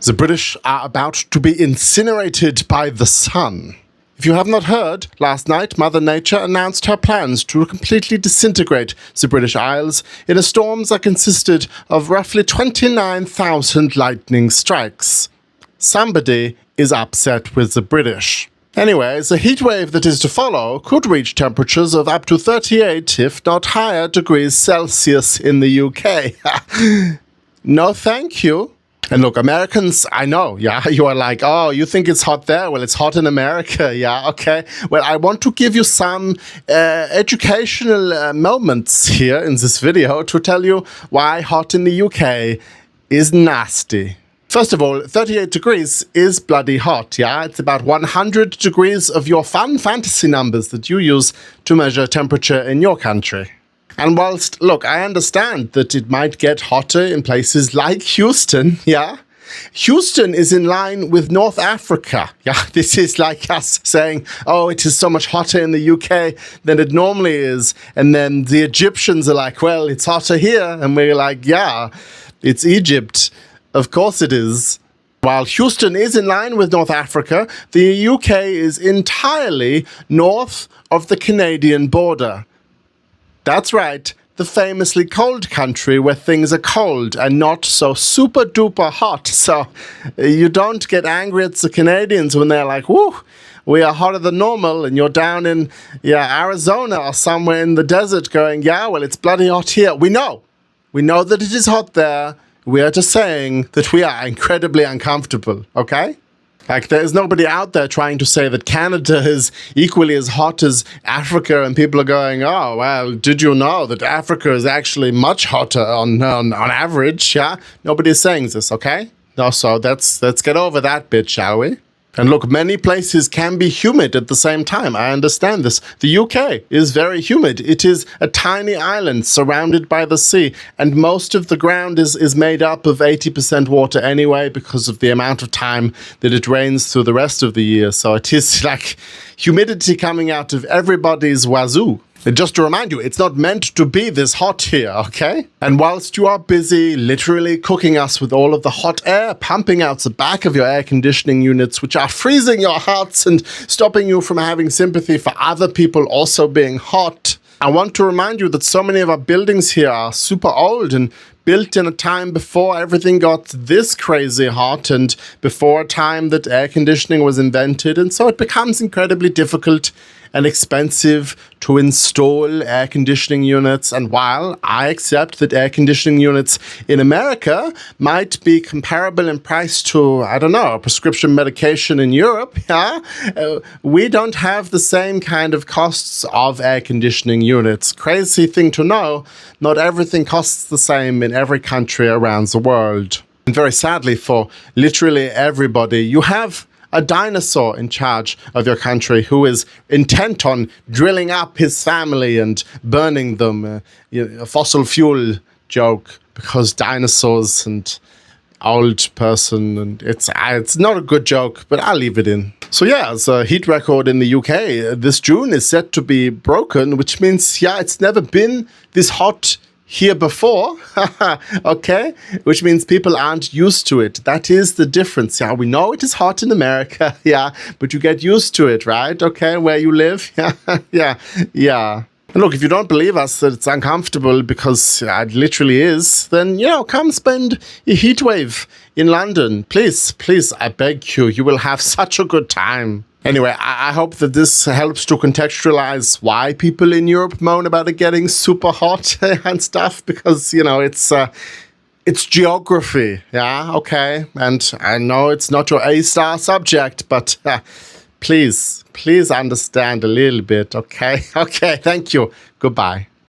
The British are about to be incinerated by the sun. If you have not heard, last night Mother Nature announced her plans to completely disintegrate the British Isles in a storm that consisted of roughly 29,000 lightning strikes. Somebody is upset with the British. Anyway, the heatwave that is to follow could reach temperatures of up to 38, if not higher, degrees Celsius in the UK. No thank you. And look, Americans, I know, yeah, you are like, oh, you think it's hot there? Well, it's hot in America, yeah, okay. Well, I want to give you some educational moments here in this video to tell you why hot in the UK is nasty. First of all, 38 degrees is bloody hot, yeah? It's about 100 degrees of your fun fantasy numbers that you use to measure temperature in your country. And whilst, look, I understand that it might get hotter in places like Houston, yeah? Houston is in line with North Africa, yeah? This is like us saying, oh, it is so much hotter in the UK than it normally is. And then the Egyptians are like, well, it's hotter here. And we're like, yeah, it's Egypt. Of course it is. While Houston is in line with North Africa, the UK is entirely north of the Canadian border. That's right, the famously cold country where things are cold and not so super duper hot. So you don't get angry at the Canadians when they're like, whoo, we are hotter than normal, and you're down in Arizona or somewhere in the desert going, yeah, well, it's bloody hot here. We know that it is hot there. We are just saying that we are incredibly uncomfortable, okay? Like, there is nobody out there trying to say that Canada is equally as hot as Africa, and people are going, oh, well, did you know that Africa is actually much hotter on average, yeah? Nobody is saying this, okay? No, so let's get over that bit, shall we? And look, many places can be humid at the same time. I understand this. The UK is very humid. It is a tiny island surrounded by the sea, and most of the ground is made up of 80% water anyway because of the amount of time that it rains through the rest of the year. So it is like humidity coming out of everybody's wazoo. And just to remind you, it's not meant to be this hot here, okay? And whilst you are busy literally cooking us with all of the hot air pumping out the back of your air conditioning units, which are freezing your hearts and stopping you from having sympathy for other people also being hot, I want to remind you that so many of our buildings here are super old and built in a time before everything got this crazy hot and before a time that air conditioning was invented. And so it becomes incredibly difficult and expensive to install air conditioning units. And while I accept that air conditioning units in America might be comparable in price to, I don't know, a prescription medication in Europe, yeah, we don't have the same kind of costs of air conditioning units. Crazy thing to know, not everything costs the same in every country around the world. And very sadly for literally everybody, you have a dinosaur in charge of your country who is intent on drilling up his family and burning them. A fossil fuel joke, because dinosaurs and old person, and it's not a good joke, but I'll leave it in. So yeah, the heat record in the UK this June is set to be broken, which means, yeah, it's never been this hot here before, okay? Which means people aren't used to it. That is the difference, yeah? We know it is hot in America, yeah, but you get used to it, right? Okay, where you live, yeah. And look, if you don't believe us that it's uncomfortable, because it literally is, then, come spend a heat wave in London. Please, I beg you, you will have such a good time. Anyway, I hope that this helps to contextualize why people in Europe moan about it getting super hot and stuff, because, it's geography, yeah, okay? And I know it's not your A-star subject, but please understand a little bit, okay? Okay, thank you. Goodbye.